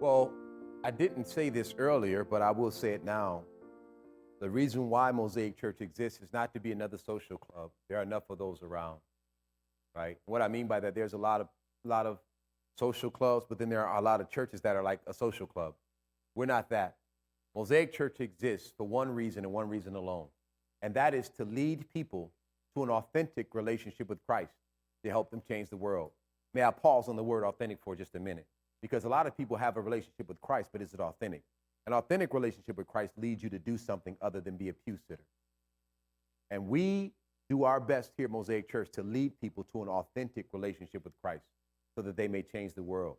Well, I didn't say this earlier, but I will say it now. The reason why Mosaic Church exists is not to be another social club. There are enough of those around, right? What I mean by that, there's a lot of social clubs, but then there are a lot of churches that are like a social club. We're not that. Mosaic Church exists for one reason and one reason alone, and that is to lead people to an authentic relationship with Christ to help them change the world. May I pause on the word authentic for just a minute? Because a lot of people have a relationship with Christ, but is it authentic? An authentic relationship with Christ leads you to do something other than be a pew sitter. And we do our best here at Mosaic Church to lead people to an authentic relationship with Christ so that they may change the world.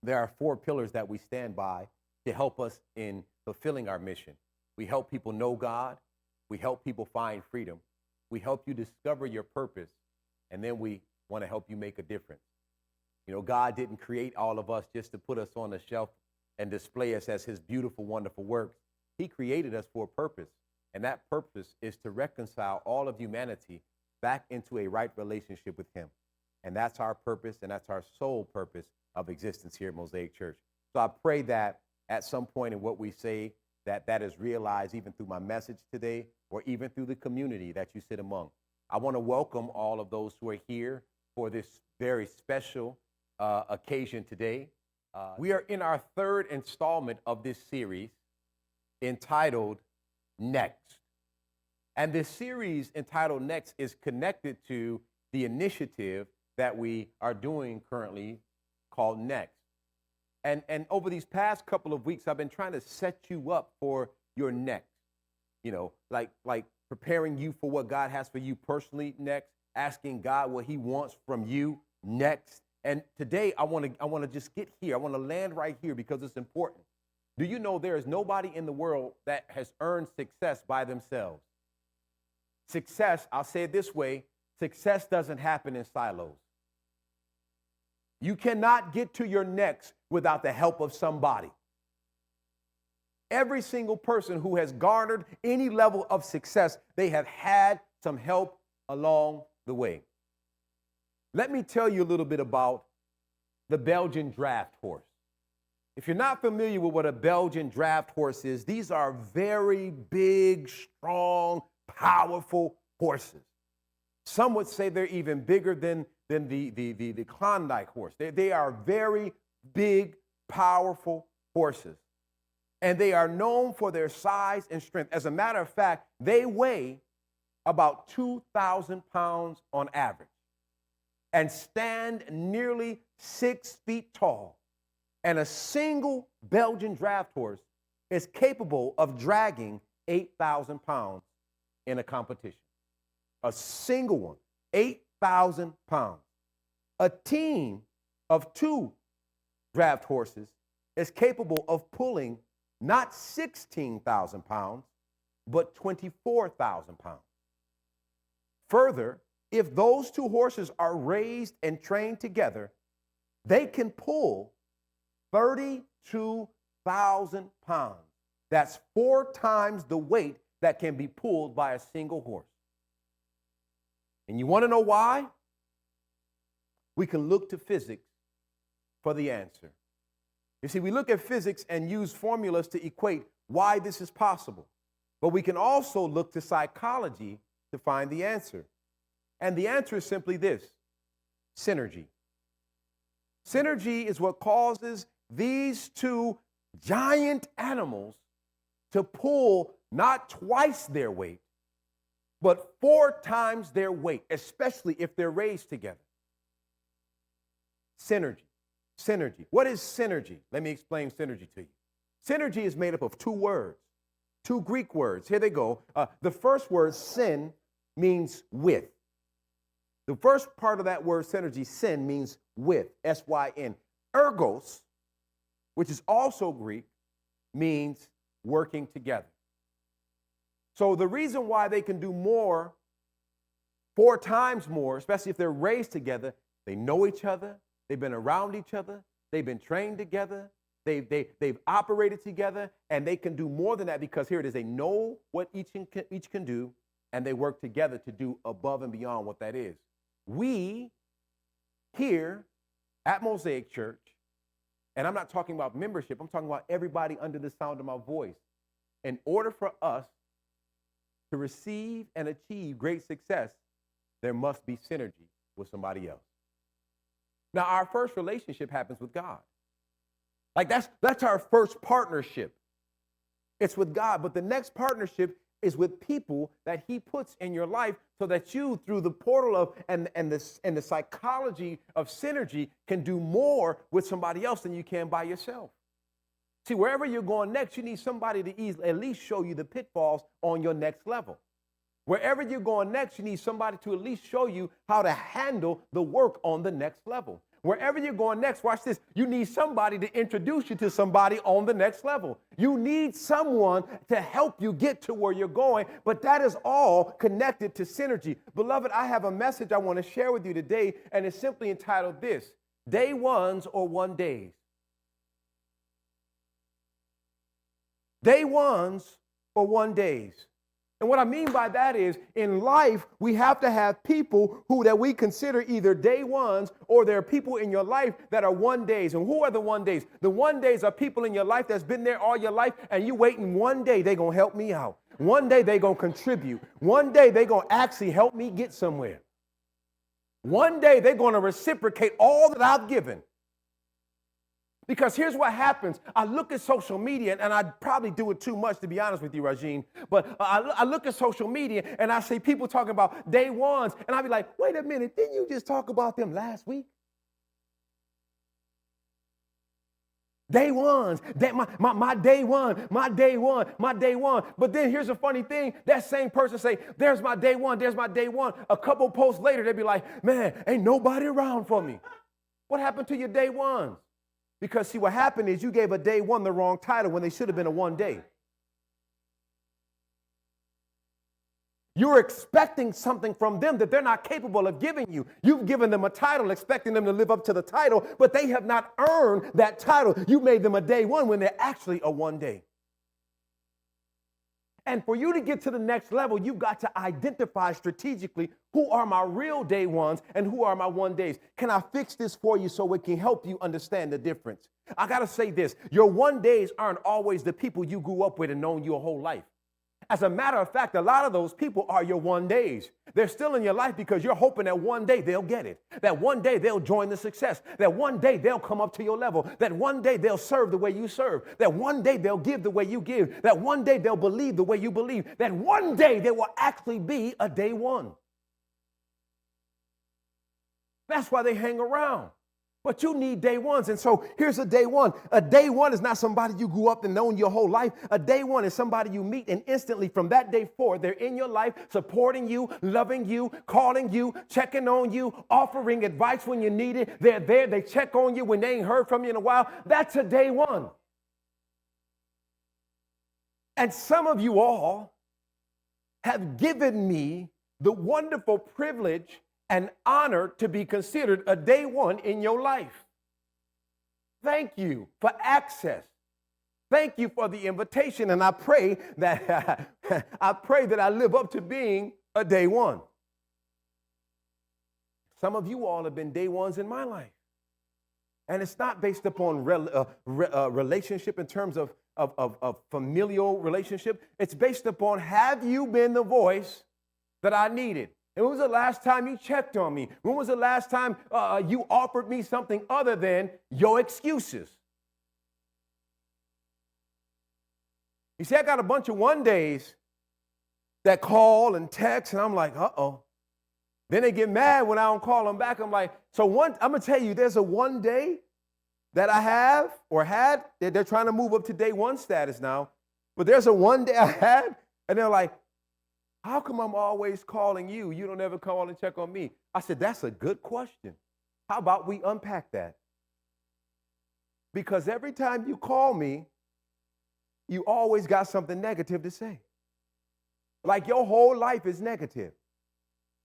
There are 4 pillars that we stand by to help us in fulfilling our mission. We help people know God. We help people find freedom. We help you discover your purpose. And then we want to help you make a difference. You know, God didn't create all of us just to put us on the shelf and display us as his beautiful, wonderful works. He created us for a purpose. And that purpose is to reconcile all of humanity back into a right relationship with him. And that's our purpose, and that's our sole purpose of existence here at Mosaic Church. So I pray that at some point in what we say, that is realized even through my message today or even through the community that you sit among. I want to welcome all of those who are here for this very special occasion today. We are in our 3rd installment of this series entitled Next. And this series entitled Next is connected to the initiative that we are doing currently called Next. And over these past couple of weeks, I've been trying to set you up for your next, you know, like preparing you for what God has for you personally next, asking God what he wants from you next. And today I want to just get here. I want to land right here because it's important. Do you know there is nobody in the world that has earned success by themselves? Success, I'll say it this way, success doesn't happen in silos. You cannot get to your next without the help of somebody. Every single person who has garnered any level of success, they have had some help along the way. Let me tell you a little bit about the Belgian draft horse. If you're not familiar with what a Belgian draft horse is, these are very big, strong, powerful horses. Some would say they're even bigger than the Klondike horse. They are very big, powerful horses. And they are known for their size and strength. As a matter of fact, they weigh about 2,000 pounds on average and stand nearly 6 feet tall. And a single Belgian draft horse is capable of dragging 8,000 pounds in a competition. A single one, 8,000 pounds. A team of 2 draft horses is capable of pulling not 16,000 pounds, but 24,000 pounds. Further, if those 2 horses are raised and trained together, they can pull 32,000 pounds. That's 4 times the weight that can be pulled by a single horse. And you want to know why? We can look to physics for the answer. You see, we look at physics and use formulas to equate why this is possible. But we can also look to psychology to find the answer. And the answer is simply this: synergy. Synergy is what causes these 2 giant animals to pull not twice their weight, but 4 times their weight, especially if they're raised together. Synergy. Synergy. What is synergy? Let me explain synergy to you. Synergy is made up of 2 words, 2 Greek words. Here they go. The first word, syn, means with. The first part of that word, synergy, syn, means with, S-Y-N. Ergos, which is also Greek, means working together. So the reason why they can do more, 4 times more, especially if they're raised together, they know each other, they've been around each other, they've been trained together, they've operated together, and they can do more than that because here it is, they know what each can do, and they work together to do above and beyond what that is. We here at Mosaic Church And I'm not talking about membership. I'm talking about everybody under the sound of my voice. In order for us to receive and achieve great success, there must be synergy with somebody else. Now, our first relationship happens with God. Like that's our first partnership. It's with God. But the next partnership is with people that he puts in your life so that you, through the portal of and the psychology of synergy, can do more with somebody else than you can by yourself. See, wherever you're going next, you need somebody to at least show you the pitfalls on your next level. Wherever you're going next, you need somebody to at least show you how to handle the work on the next level. Wherever you're going next, watch this, you need somebody to introduce you to somebody on the next level. You need someone to help you get to where you're going, but that is all connected to synergy. Beloved, I have a message I want to share with you today, and it's simply entitled this: Day Ones or One Days. Day ones or one days. And what I mean by that is, in life, we have to have people that we consider either day ones, or there are people in your life that are one days. And who are the one days? The one days are people in your life that's been there all your life, and you waiting one day they're going to help me out. One day they're going to contribute. One day they're going to actually help me get somewhere. One day they're going to reciprocate all that I've given. Because here's what happens. I look at social media, and I probably do it too much, to be honest with you, Rajeen. But I look at social media, and I see people talking about day ones. And I be like, wait a minute, didn't you just talk about them last week? Day ones, my day one, my day one, my day one. But then here's a funny thing. That same person say, there's my day one, there's my day one. A couple posts later, they be like, man, ain't nobody around for me. What happened to your day ones? Because, see, what happened is you gave a day one the wrong title when they should have been a one day. You're expecting something from them that they're not capable of giving you. You've given them a title, expecting them to live up to the title, but they have not earned that title. You made them a day one when they're actually a one day. And for you to get to the next level, you've got to identify strategically who are my real day ones and who are my one days. Can I fix this for you so it can help you understand the difference? I got to say this. Your one days aren't always the people you grew up with and known your whole life. As a matter of fact, a lot of those people are your one days. They're still in your life because you're hoping that one day they'll get it, that one day they'll join the success, that one day they'll come up to your level, that one day they'll serve the way you serve, that one day they'll give the way you give, that one day they'll believe the way you believe, that one day they will actually be a day one. That's why they hang around. But you need day ones. And so here's a day one. A day one is not somebody you grew up and known your whole life. A day one is somebody you meet, and instantly from that day forward, they're in your life, supporting you, loving you, calling you, checking on you, offering advice when you need it. They're there. They check on you when they ain't heard from you in a while. That's a day one. And some of you all have given me the wonderful privilege and honor to be considered a day one in your life. Thank you for access. Thank you for the invitation, and I pray that I live up to being a day one. Some of you all have been day ones in my life, and it's not based upon relationship in terms of familial relationship. It's based upon, have you been the voice that I needed? And when was the last time you checked on me? When was the last time you offered me something other than your excuses? You see, I got a bunch of one days that call and text, and I'm like, uh-oh. Then they get mad when I don't call them back. I'm like, I'm going to tell you, there's a one day that I have or had. They're trying to move up to day one status now. But there's a one day I had, and they're like, how come I'm always calling you? You don't ever call and check on me. I said, that's a good question. How about we unpack that? Because every time you call me, you always got something negative to say. Like your whole life is negative.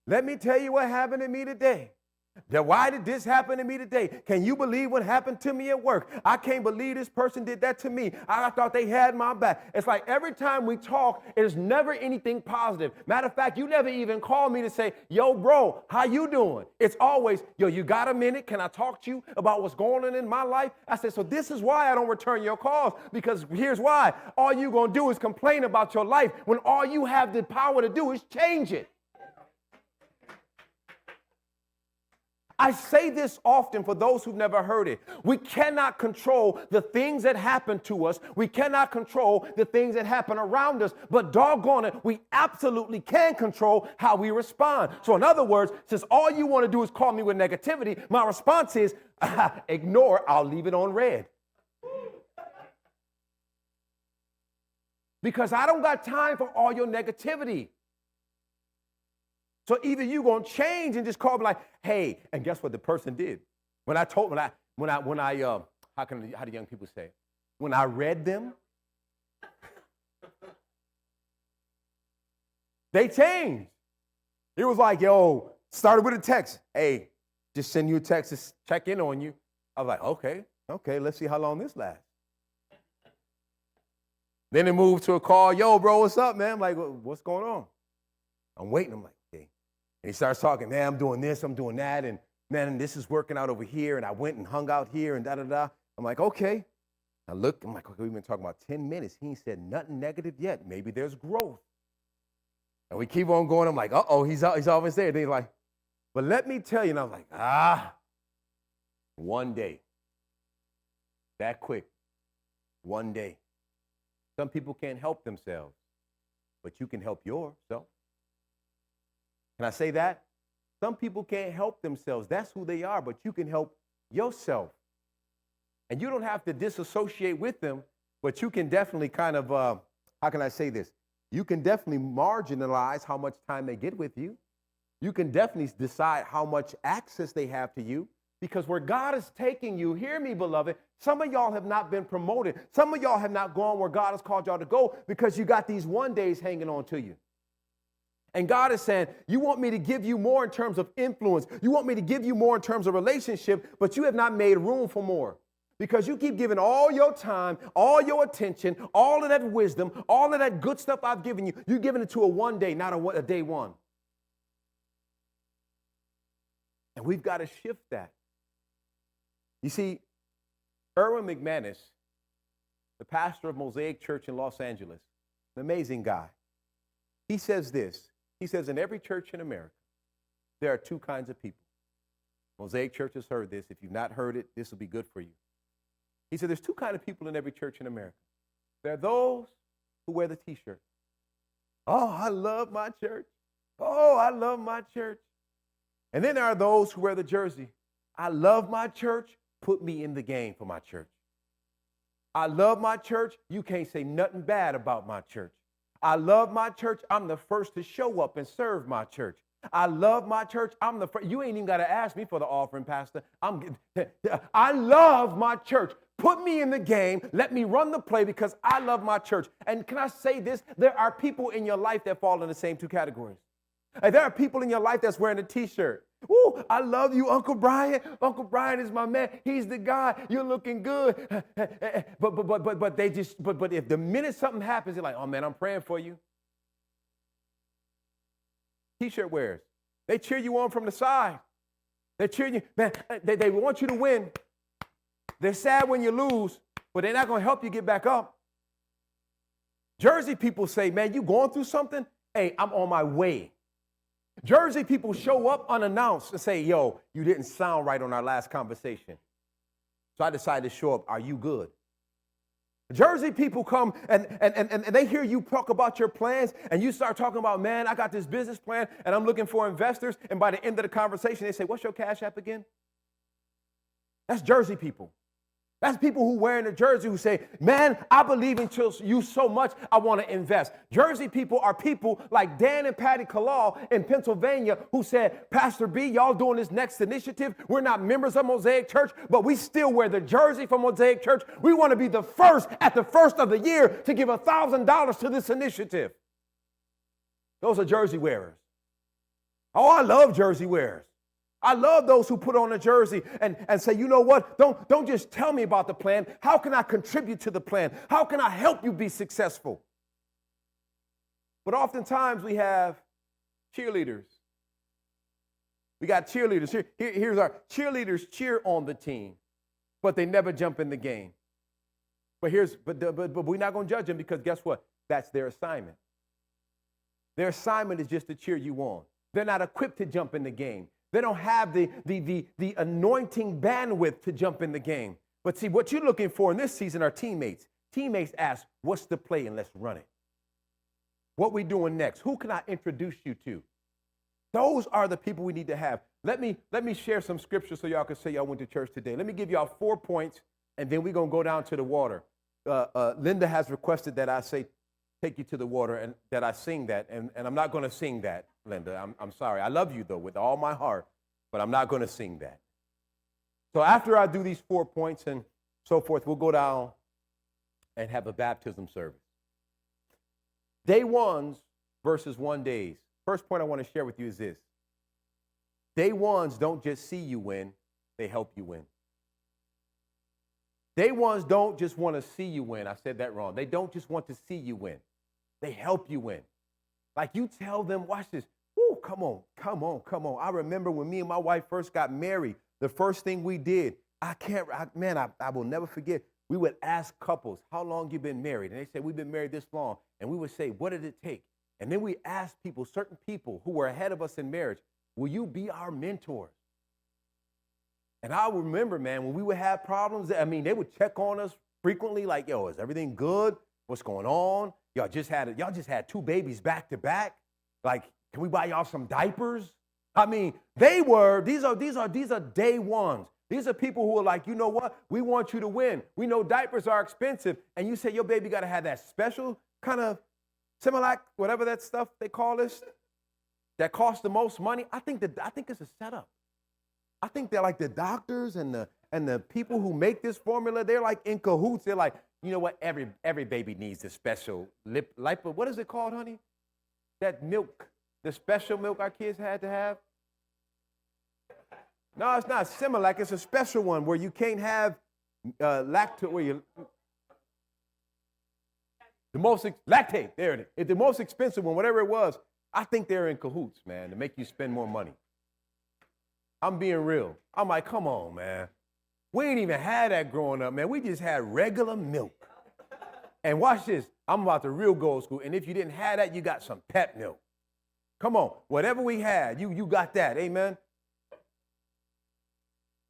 Let me tell you what happened to me today. Then why did this happen to me today? Can you believe what happened to me at work? I can't believe this person did that to me. I thought they had my back. It's like every time we talk, it's never anything positive. Matter of fact, you never even call me to say, yo, bro, how you doing? It's always, yo, you got a minute? Can I talk to you about what's going on in my life? I said, so this is why I don't return your calls, because here's why. All you're going to do is complain about your life when all you have the power to do is change it. I say this often for those who've never heard it. We cannot control the things that happen to us. We cannot control the things that happen around us. But doggone it, we absolutely can control how we respond. So in other words, since all you want to do is call me with negativity, my response is, ignore, I'll leave it on red. Because I don't got time for all your negativity. So either you gonna change and just call me like, hey, and guess what the person did? How do young people say it? When I read them, they changed. It was like, yo, started with a text. Hey, just send you a text to check in on you. I was like, okay, let's see how long this lasts. Then it moved to a call. Yo, bro, what's up, man? I'm like, what's going on? I'm waiting. I'm like, and he starts talking, man, I'm doing this, I'm doing that, and man, this is working out over here, and I went and hung out here, and da-da-da. I'm like, okay. I look, I'm like, okay, we've been talking about 10 minutes. He ain't said nothing negative yet. Maybe there's growth. And we keep on going. I'm like, uh-oh, he's always there. Then he's like, but let me tell you, and I was like, one day, that quick, one day. Some people can't help themselves, but you can help yourself. Can I say that? Some people can't help themselves. That's who they are, but you can help yourself. And you don't have to disassociate with them, but you can definitely kind of, how can I say this? You can definitely marginalize how much time they get with you. You can definitely decide how much access they have to you, because where God is taking you, hear me, beloved, some of y'all have not been promoted. Some of y'all have not gone where God has called y'all to go because you got these one days hanging on to you. And God is saying, you want me to give you more in terms of influence. You want me to give you more in terms of relationship, but you have not made room for more. Because you keep giving all your time, all your attention, all of that wisdom, all of that good stuff I've given you. You're giving it to a one day, not a day one. And we've got to shift that. You see, Erwin McManus, the pastor of Mosaic Church in Los Angeles, an amazing guy. He says this. He says, in every church in America, there are two kinds of people. Mosaic Church has heard this. If you've not heard it, this will be good for you. He said, there's two kinds of people in every church in America. There are those who wear the T-shirt. Oh, I love my church. Oh, I love my church. And then there are those who wear the jersey. I love my church. Put me in the game for my church. I love my church. You can't say nothing bad about my church. I love my church. I'm the first to show up and serve my church. I love my church. I'm the first. You ain't even got to ask me for the offering, Pastor. I love my church. Put me in the game. Let me run the play because I love my church. And can I say this? There are people in your life that fall in the same two categories. And there are people in your life that's wearing a T-shirt. Ooh, I love you, Uncle Brian. Uncle Brian is my man. He's the guy. You're looking good. But if the minute something happens, they're like, oh man, I'm praying for you. T-shirt wearers. They cheer you on from the side. They cheer you, man. They want you to win. They're sad when you lose, but they're not going to help you get back up. Jersey people say, man, you going through something? Hey, I'm on my way. Jersey people show up unannounced and say, yo, you didn't sound right on our last conversation. So I decided to show up. Are you good? Jersey people come and they hear you talk about your plans, and you start talking about, man, I got this business plan and I'm looking for investors. And by the end of the conversation, they say, what's your Cash App again? That's Jersey people. That's people who wear in a jersey who say, man, I believe in you so much, I want to invest. Jersey people are people like Dan and Patty Kalal in Pennsylvania who said, Pastor B, y'all doing this next initiative. We're not members of Mosaic Church, but we still wear the jersey from Mosaic Church. We want to be the first at the first of the year to give $1,000 to this initiative. Those are jersey wearers. Oh, I love jersey wearers. I love those who put on a jersey and say, you know what? Don't just tell me about the plan. How can I contribute to the plan? How can I help you be successful? But oftentimes we have cheerleaders. We got cheerleaders. Here's our cheerleaders cheer on the team, but they never jump in the game. But we're not going to judge them because guess what? That's their assignment. Their assignment is just to cheer you on. They're not equipped to jump in the game. They don't have the anointing bandwidth to jump in the game. But see, what you're looking for in this season are teammates. Teammates ask, what's the play, and let's run it. What we doing next? Who can I introduce you to? Those are the people we need to have. Let me share some scripture so y'all can say y'all went to church today. Let me give y'all 4 points, and then we're going to go down to the water. Linda has requested that I say, take you to the water, and that I sing that, and I'm not going to sing that, Linda. I'm sorry. I love you, though, with all my heart, but I'm not going to sing that. So after I do these 4 points and so forth, we'll go down and have a baptism service. Day ones versus 1 days. First point I want to share with you is this. Day ones don't just see you win, they help you win. Day ones don't just want to see you win. I said that wrong. They don't just want to see you win. They help you win. Like you tell them, watch this. Woo, come on. I remember when me and my wife first got married, the first thing we did, I will never forget. We would ask couples, how long you been married? And they said, we've been married this long. And we would say, what did it take? And then we asked people, certain people who were ahead of us in marriage, will you be our mentors? And I remember, man, when we would have problems, they would check on us frequently, like, yo, is everything good? What's going on? Y'all just had 2 babies back to back. Like, can we buy y'all some diapers? These are day ones. These are people who are like, you know what? We want you to win. We know diapers are expensive. And you say your baby got to have that special kind of Similac, whatever that stuff they call this, that costs the most money. I think it's a setup. I think they're like the doctors and the people who make this formula. They're like in cahoots. They're like, you know what? Every baby needs a special lipo. What is it called, honey? That milk, the special milk our kids had to have. No, it's not Similac. It's a special one where you can't have lactose. Where you lactate. There it is. It's the most expensive one, whatever it was. I think they're in cahoots, man, to make you spend more money. I'm being real. I'm like, come on, man. We ain't even had that growing up, man. We just had regular milk. And watch this. I'm about to real gold school. And if you didn't have that, you got some pep milk. Come on. Whatever we had, you got that. Amen.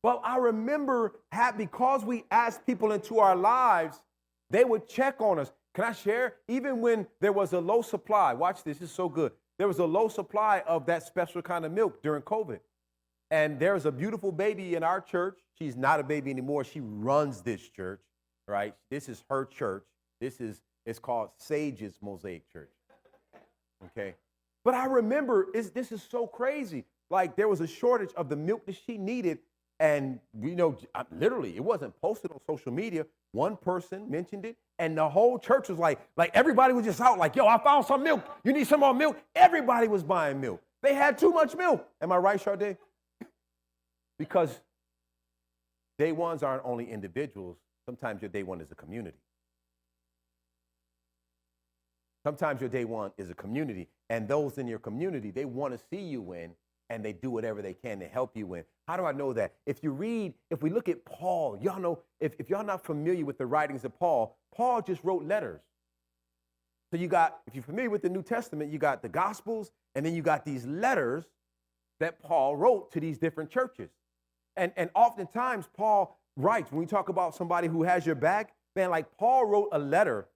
Well, I remember because we asked people into our lives, they would check on us. Can I share? Even when there was a low supply, watch this, it's so good. There was a low supply of that special kind of milk during COVID. And there's a beautiful baby in our church. She's not a baby anymore. She runs this church, right? This is her church. It's called Sage's Mosaic Church. Okay. But I remember, this is so crazy. Like there was a shortage of the milk that she needed. And, literally, it wasn't posted on social media. One person mentioned it, and the whole church was like everybody was just out like, yo, I found some milk. You need some more milk? Everybody was buying milk. They had too much milk. Am I right, Sade? Because day ones aren't only individuals. Sometimes your day one is a community. Sometimes your day one is a community, and those in your community, they want to see you win. And they do whatever they can to help you win. How do I know that? If we look at Paul, y'all know, if y'all not familiar with the writings of Paul just wrote letters. So if you're familiar with the New Testament, you got the Gospels, and then you got these letters that Paul wrote to these different churches. And oftentimes Paul writes, when we talk about somebody who has your back, man, like Paul wrote a letter.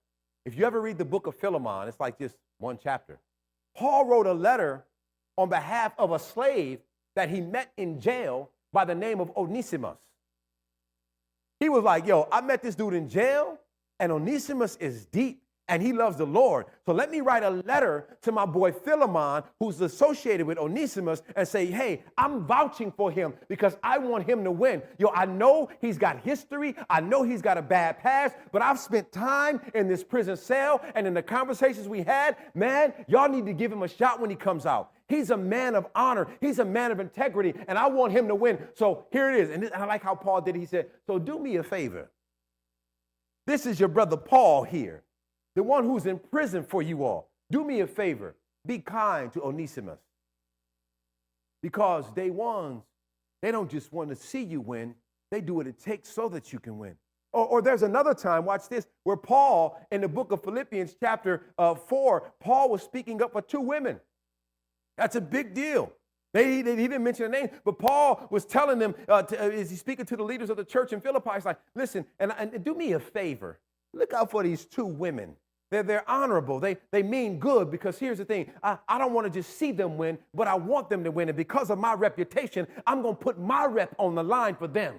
If you ever read the book of Philemon, it's like just one chapter. Paul wrote a letter on behalf of a slave that he met in jail by the name of Onesimus. He was like, yo, I met this dude in jail, and Onesimus is deep, and he loves the Lord. So let me write a letter to my boy Philemon, who's associated with Onesimus, and say, hey, I'm vouching for him because I want him to win. Yo, I know he's got history. I know he's got a bad past, but I've spent time in this prison cell, and in the conversations we had, man, y'all need to give him a shot when he comes out. He's a man of honor. He's a man of integrity, and I want him to win. So here it is. And I like how Paul did it. He said, so do me a favor. This is your brother Paul here, the one who's in prison for you all. Do me a favor. Be kind to Onesimus. Because day ones, they don't just want to see you win. They do what it takes so that you can win. Or there's another time, watch this, where Paul, in the book of Philippians chapter 4, Paul was speaking up for two women. That's a big deal. He didn't mention their name, but Paul was telling them, is he speaking to the leaders of the church in Philippi? He's like, listen, and do me a favor. Look out for these two women. They're honorable. They mean good, because here's the thing. I don't want to just see them win, but I want them to win. And because of my reputation, I'm going to put my rep on the line for them.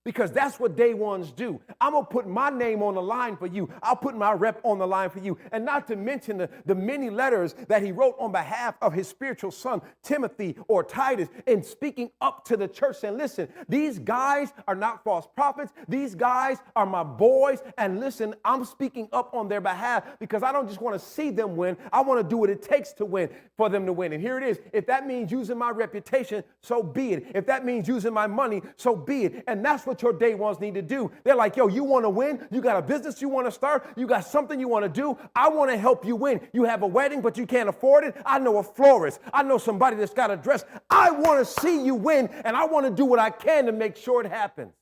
Because that's what day ones do. I'm going to put my name on the line for you. I'll put my rep on the line for you. And not to mention the many letters that he wrote on behalf of his spiritual son, Timothy or Titus, in speaking up to the church saying, listen, these guys are not false prophets. These guys are my boys. And listen, I'm speaking up on their behalf because I don't just want to see them win. I want to do what it takes to win, for them to win. And here it is. If that means using my reputation, so be it. If that means using my money, so be it. And that's what your day ones need to do. They're like, yo, you want to win? You got a business you want to start? You got something you want to do? I want to help you win. You have a wedding, but you can't afford it? I know a florist. I know somebody that's got a dress. I want to see you win, and I want to do what I can to make sure it happens.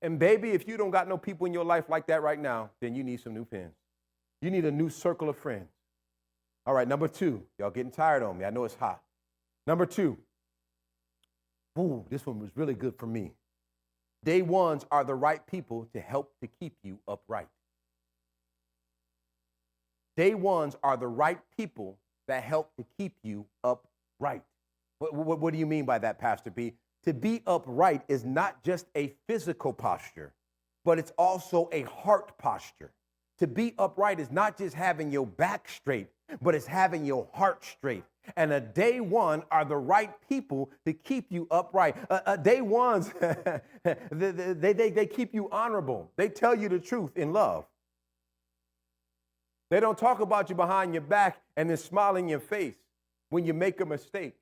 And baby, if you don't got no people in your life like that right now, then you need some new friends. You need a new circle of friends. All right, number 2. Y'all getting tired on me. I know it's hot. Number 2. Ooh, this one was really good for me. Day ones are the right people to help to keep you upright. Day ones are the right people that help to keep you upright. What do you mean by that, Pastor B? To be upright is not just a physical posture, but it's also a heart posture. To be upright is not just having your back straight, but it's having your heart straight. And a day one are the right people to keep you upright. Day ones, they keep you honorable. They tell you the truth in love. They don't talk about you behind your back and then smile in your face when you make a mistake.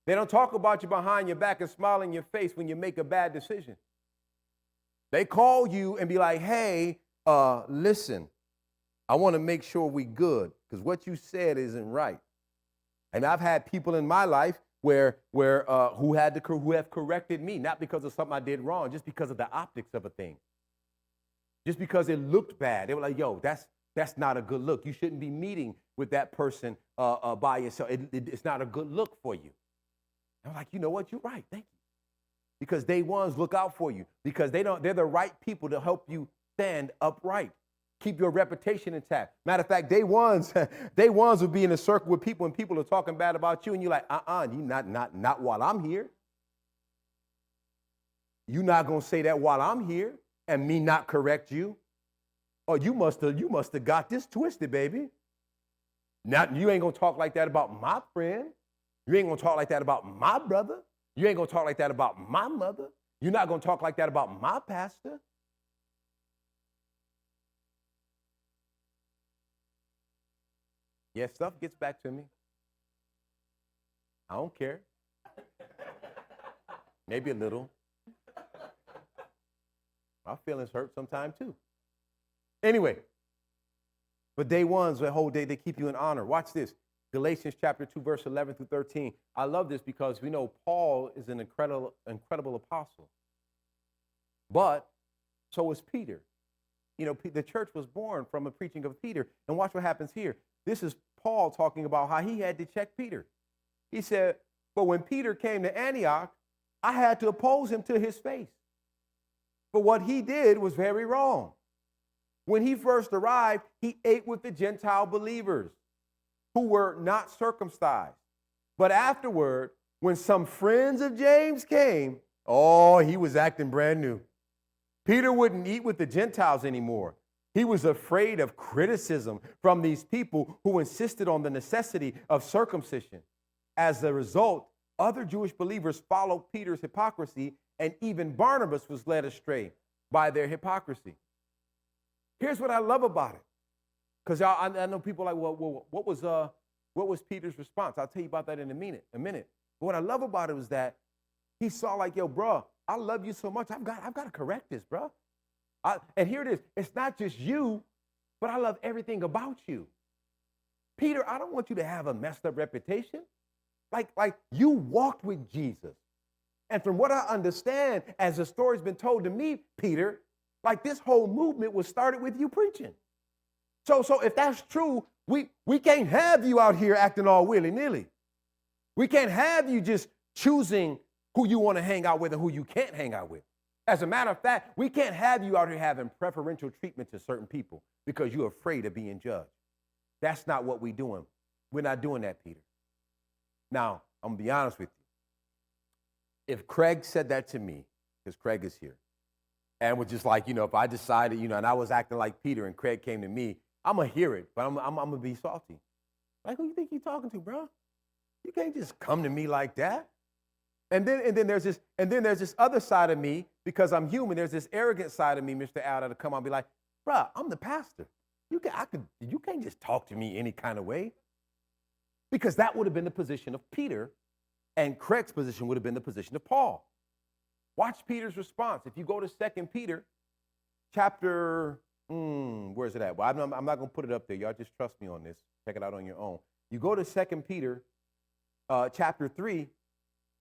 They don't talk about you behind your back and smile in your face when you make a bad decision. They call you and be like, hey, listen, I want to make sure we good because what you said isn't right. And I've had people in my life who have corrected me, not because of something I did wrong, just because of the optics of a thing. Just because it looked bad. They were like, yo, that's not a good look. You shouldn't be meeting with that person by yourself. It's not a good look for you. I'm like, you know what? You're right. Thank you. Because day ones look out for you because they're the right people to help you stand upright. Keep your reputation intact. Matter of fact, day ones would be in a circle with people and people are talking bad about you and you're like, you not while I'm here. You're not going to say that while I'm here and me not correct you. Oh, you must have got this twisted, baby. You ain't going to talk like that about my friend. You ain't going to talk like that about my brother. You ain't going to talk like that about my mother. You're not going to talk like that about my pastor. Yeah, stuff gets back to me. I don't care. Maybe a little. My feelings hurt sometimes too. Anyway, but day ones, the whole day, they keep you in honor. Watch this. Galatians chapter 2, verse 11 through 13. I love this because we know Paul is an incredible apostle. But so is Peter. You know, the church was born from a preaching of Peter. And watch what happens here. This is Paul talking about how he had to check Peter. He said, but when Peter came to Antioch, I had to oppose him to his face. But what he did was very wrong. When he first arrived, he ate with the Gentile believers who were not circumcised. But afterward, when some friends of James came, he was acting brand new. Peter wouldn't eat with the Gentiles anymore. He was afraid of criticism from these people who insisted on the necessity of circumcision. As a result, other Jewish believers followed Peter's hypocrisy, and even Barnabas was led astray by their hypocrisy. Here's what I love about it. Because I know people are like, well, what was what was Peter's response? I'll tell you about that in a minute. But what I love about it was that he saw like, yo, bro, I love you so much. I've got to correct this, bro. And here it is. It's not just you, but I love everything about you. Peter, I don't want you to have a messed up reputation. Like you walked with Jesus. And from what I understand, as the story's been told to me, Peter, like this whole movement was started with you preaching. So if that's true, we can't have you out here acting all willy-nilly. We can't have you just choosing who you want to hang out with and who you can't hang out with. As a matter of fact, we can't have you out here having preferential treatment to certain people because you're afraid of being judged. That's not what we're doing. We're not doing that, Peter. Now, I'm going to be honest with you. If Craig said that to me, because Craig is here, and was just like, if I decided, and I was acting like Peter and Craig came to me, I'm going to hear it, but I'm going to be salty. Like, who you think you're talking to, bro? You can't just come to me like that. And then there's this other side of me, because I'm human, there's this arrogant side of me, Mr. Al, that'll come out and be like, bro, I'm the pastor. You can't just talk to me any kind of way. Because that would have been the position of Peter, and Craig's position would have been the position of Paul. Watch Peter's response. If you go to 2 Peter chapter, where is it at? Well, I'm not going to put it up there. Y'all just trust me on this. Check it out on your own. You go to 2 Peter chapter 3,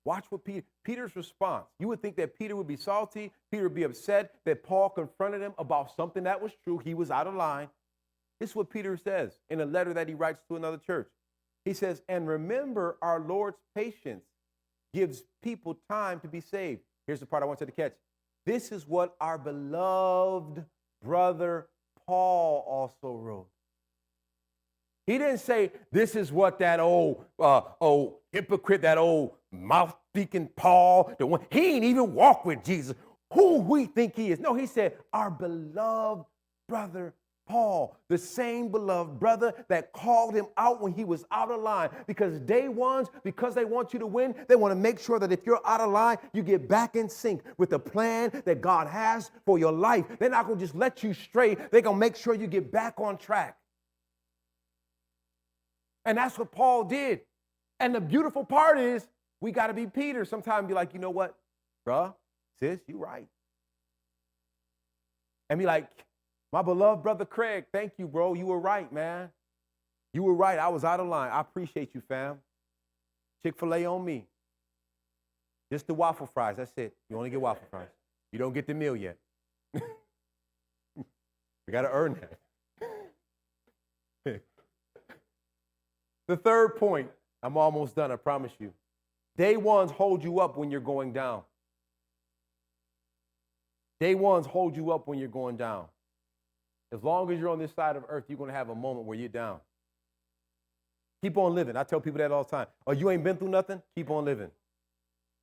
watch what Peter's response. You would think that Peter would be salty. Peter would be upset that Paul confronted him about something that was true. He was out of line. This is what Peter says in a letter that he writes to another church. He says, and remember our Lord's patience gives people time to be saved. Here's the part I want you to catch. This is what our beloved brother Paul also wrote. He didn't say this is what that old hypocrite, that old mouth-speaking Paul, the one, he ain't even walked with Jesus. Who we think he is. No, he said our beloved brother Paul, the same beloved brother that called him out when he was out of line. Because day ones, because they want you to win, they want to make sure that if you're out of line, you get back in sync with the plan that God has for your life. They're not going to just let you stray. They're going to make sure you get back on track. And that's what Paul did. And the beautiful part is we got to be Peter. Sometimes be like, you know what, bruh, sis, you right. And be like, my beloved brother Craig, thank you, bro. You were right, man. You were right. I was out of line. I appreciate you, fam. Chick-fil-A on me. Just the waffle fries. That's it. You only get waffle fries. You don't get the meal yet. We got to earn that. The third point, I'm almost done, I promise you. Day ones hold you up when you're going down. Day ones hold you up when you're going down. As long as you're on this side of earth, you're going to have a moment where you're down. Keep on living. I tell people that all the time. Oh, you ain't been through nothing? Keep on living.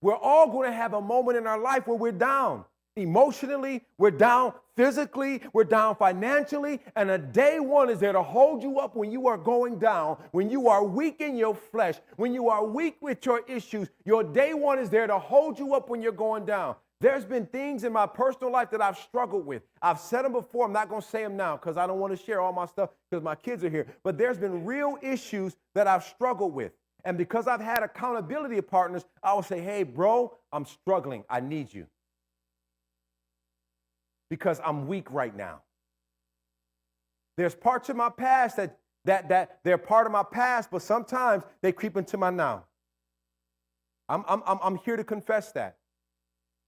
We're all going to have a moment in our life where we're down. Emotionally, we're down physically, we're down financially, and a day one is there to hold you up when you are going down, when you are weak in your flesh, when you are weak with your issues. Your day one is there to hold you up when you're going down. There's been things in my personal life that I've struggled with. I've said them before. I'm not going to say them now because I don't want to share all my stuff because my kids are here. But there's been real issues that I've struggled with. And because I've had accountability partners, I will say, hey, bro, I'm struggling. I need you. Because I'm weak right now. There's parts of my past that they're part of my past, but sometimes they creep into my now. I'm here to confess that.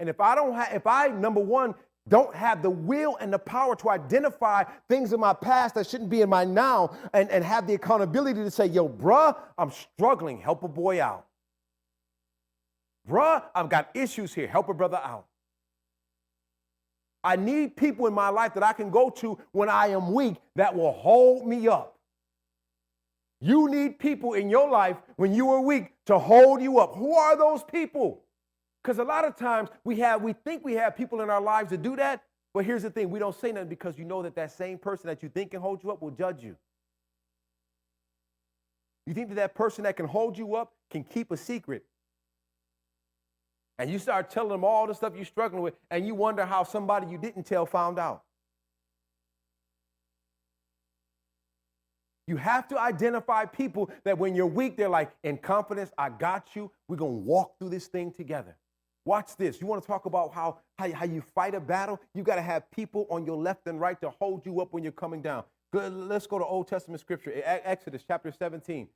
And if I, number one, don't have the will and the power to identify things in my past that shouldn't be in my now and have the accountability to say, yo, bruh, I'm struggling. Help a boy out. Bruh, I've got issues here. Help a brother out. I need people in my life that I can go to when I am weak that will hold me up. You need people in your life when you are weak to hold you up. Who are those people? Because a lot of times we think we have people in our lives to do that, but here's the thing, we don't say nothing because you know that same person that you think can hold you up will judge you. You think that person that can hold you up can keep a secret. And you start telling them all the stuff you're struggling with, and you wonder how somebody you didn't tell found out. You have to identify people that when you're weak, they're like, in confidence, I got you. We're going to walk through this thing together. Watch this. You want to talk about how you fight a battle? You got to have people on your left and right to hold you up when you're coming down. Let's go to Old Testament scripture, Exodus chapter 17.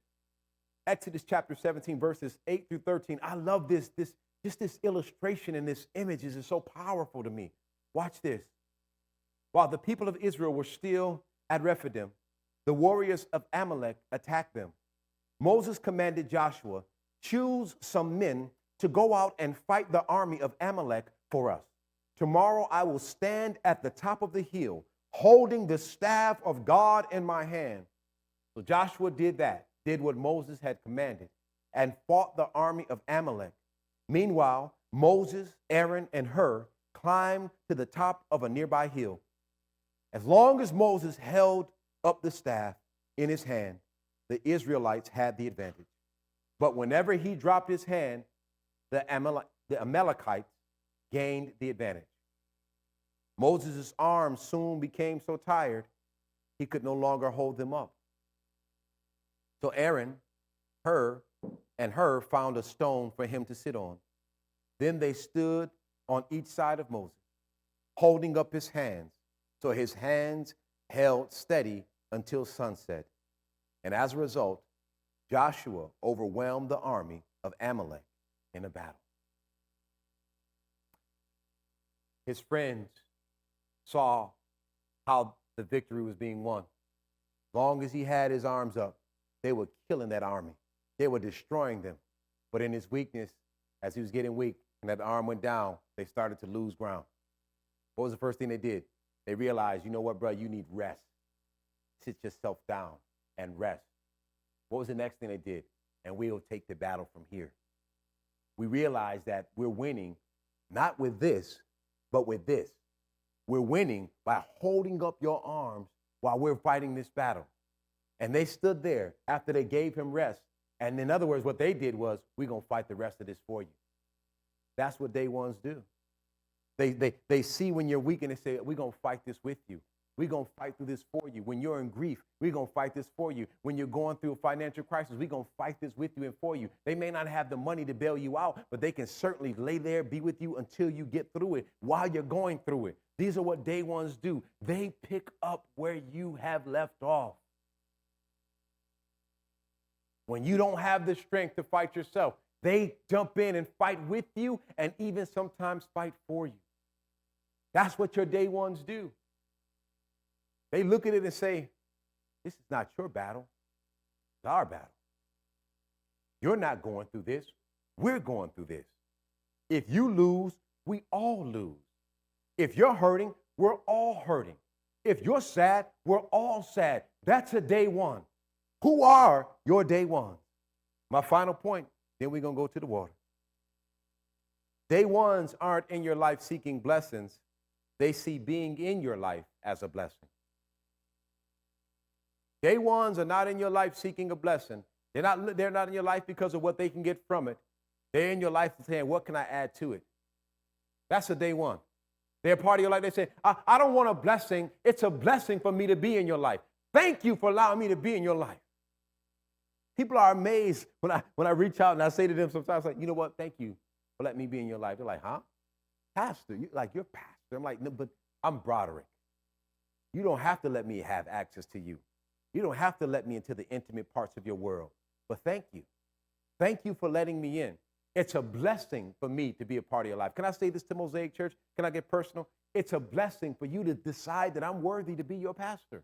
Exodus chapter 17, verses 8 through 13. I love this illustration and this image is so powerful to me. Watch this. While the people of Israel were still at Rephidim, the warriors of Amalek attacked them. Moses commanded Joshua, choose some men to go out and fight the army of Amalek for us. Tomorrow I will stand at the top of the hill, holding the staff of God in my hand. So Joshua did what Moses had commanded, and fought the army of Amalek. Meanwhile, Moses, Aaron, and Hur climbed to the top of a nearby hill. As long as Moses held up the staff in his hand, the Israelites had the advantage. But whenever he dropped his hand, the Amalekites gained the advantage. Moses' arms soon became so tired, he could no longer hold them up. So Aaron, Hur found a stone for him to sit on. Then they stood on each side of Moses, holding up his hands. So his hands held steady until sunset. And as a result, Joshua overwhelmed the army of Amalek in a battle. His friends saw how the victory was being won. As long as he had his arms up, they were killing that army. They were destroying them. But in his weakness, as he was getting weak and that arm went down, they started to lose ground. What was the first thing they did? They realized, you know what, bro, you need rest. Sit yourself down and rest. What was the next thing they did? And we'll take the battle from here. We realized that we're winning, not with this, but with this. We're winning by holding up your arms while we're fighting this battle. And they stood there after they gave him rest. And in other words, what they did was, we're going to fight the rest of this for you. That's what day ones do. They see when you're weak and they say, we're going to fight this with you. We're going to fight through this for you. When you're in grief, we're going to fight this for you. When you're going through a financial crisis, we're going to fight this with you and for you. They may not have the money to bail you out, but they can certainly lay there, be with you until you get through it while you're going through it. These are what day ones do. They pick up where you have left off. When you don't have the strength to fight yourself, they jump in and fight with you and even sometimes fight for you. That's what your day ones do. They look at it and say, this is not your battle, it's our battle. You're not going through this, we're going through this. If you lose, we all lose. If you're hurting, we're all hurting. If you're sad, we're all sad. That's a day one. Who are your day ones? My final point, then we're going to go to the water. Day ones aren't in your life seeking blessings. They see being in your life as a blessing. Day ones are not in your life seeking a blessing. They're not in your life because of what they can get from it. They're in your life saying, what can I add to it? That's a day one. They're part of your life. They say, I don't want a blessing. It's a blessing for me to be in your life. Thank you for allowing me to be in your life. People are amazed when I reach out and I say to them sometimes, like, you know what? Thank you for letting me be in your life. They're like, huh? Pastor? You're pastor. I'm like, no, but I'm Broderick. You don't have to let me have access to you. You don't have to let me into the intimate parts of your world. But thank you. Thank you for letting me in. It's a blessing for me to be a part of your life. Can I say this to Mosaic Church? Can I get personal? It's a blessing for you to decide that I'm worthy to be your pastor.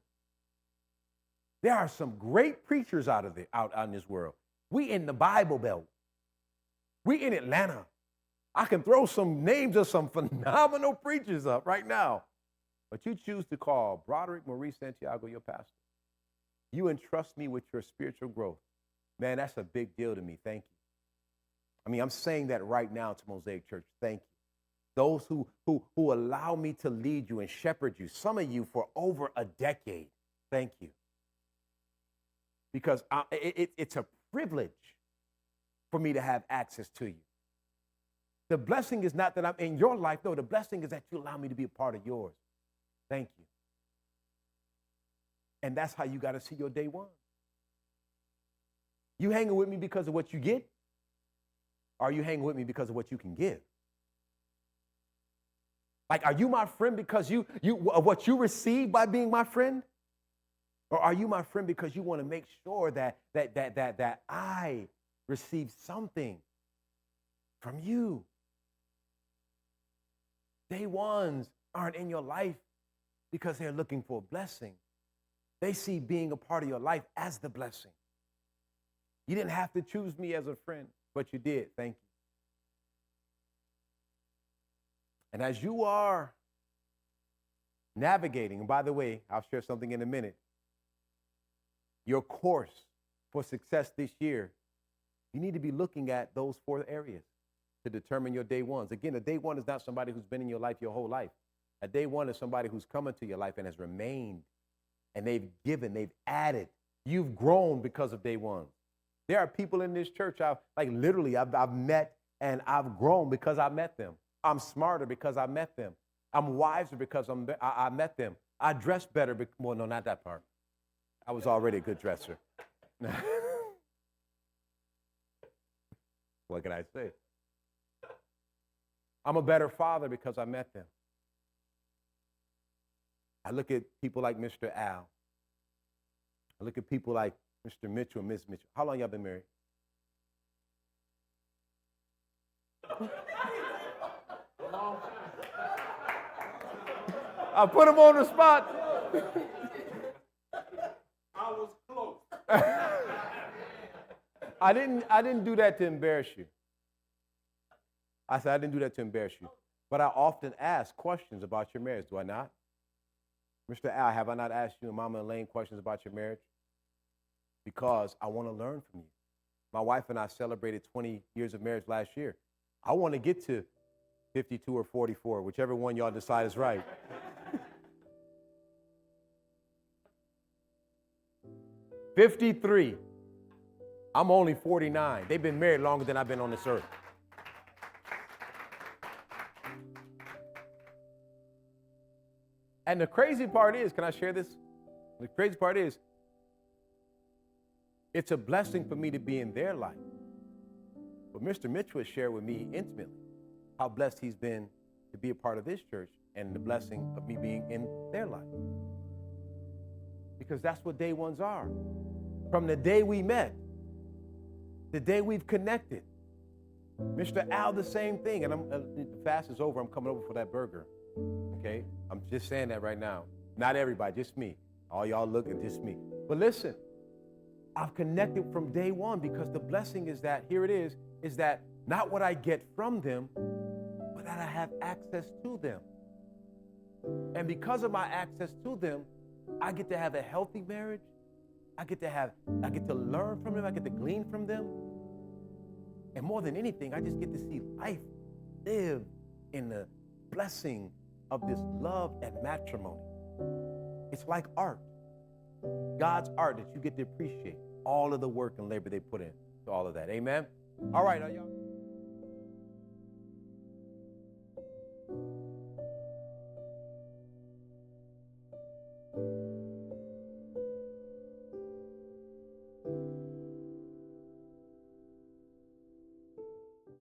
There are some great preachers out in this world. We in the Bible Belt. We in Atlanta. I can throw some names of some phenomenal preachers up right now. But you choose to call Broderick Maurice Santiago your pastor. You entrust me with your spiritual growth. Man, that's a big deal to me. Thank you. I mean, I'm saying that right now to Mosaic Church. Thank you. Those who allow me to lead you and shepherd you, some of you for over a decade. Thank you. Because it's a privilege for me to have access to you. The blessing is not that I'm in your life. No, the blessing is that you allow me to be a part of yours. Thank you. And that's how you got to see your day one. You hanging with me because of what you get? Or are you hanging with me because of what you can give? Like, are you my friend because you of what you receive by being my friend? Or are you my friend because you want to make sure that I receive something from you? Day ones aren't in your life because they're looking for a blessing. They see being a part of your life as the blessing. You didn't have to choose me as a friend, but you did. Thank you. And as you are navigating, and by the way, I'll share something in a minute, your course for success this year, you need to be looking at those 4 areas to determine your day ones. Again, a day one is not somebody who's been in your life your whole life. A day one is somebody who's come into your life and has remained, and they've given, they've added. You've grown because of day one. There are people in this church I've met and I've grown because I met them. I'm smarter because I met them. I'm wiser because I met them. I dress better. Well, no, not that part. I was already a good dresser. What can I say? I'm a better father because I met them. I look at people like Mr. Al. I look at people like Mr. Mitchell and Ms. Mitchell. How long y'all been married? I put him on the spot. I was close. I didn't do that to embarrass you. I said I didn't do that to embarrass you. But I often ask questions about your marriage, do I not? Mr. Al, have I not asked you and Mama Elaine questions about your marriage? Because I want to learn from you. My wife and I celebrated 20 years of marriage last year. I want to get to 52 or 44, whichever one y'all decide is right. 53. I'm only 49. They've been married longer than I've been on this earth. And the crazy part is, can I share this? The crazy part is, it's a blessing for me to be in their life. But Mr. Mitchell has shared with me intimately how blessed he's been to be a part of this church and the blessing of me being in their life. Because that's what day ones are. From the day we met, the day we've connected. Mr. Al, the same thing. And the fast is over. I'm coming over for that burger. Okay? I'm just saying that right now. Not everybody, just me. All y'all look at just me. But listen, I've connected from day one because the blessing is that, here it is that not what I get from them, but that I have access to them. And because of my access to them, I get to have a healthy marriage. I get to learn from them. I get to glean from them. And more than anything, I just get to see life live in the blessing of this love and matrimony. It's like art. God's art that you get to appreciate all of the work and labor they put in to all of that. Amen? All right, are y'all?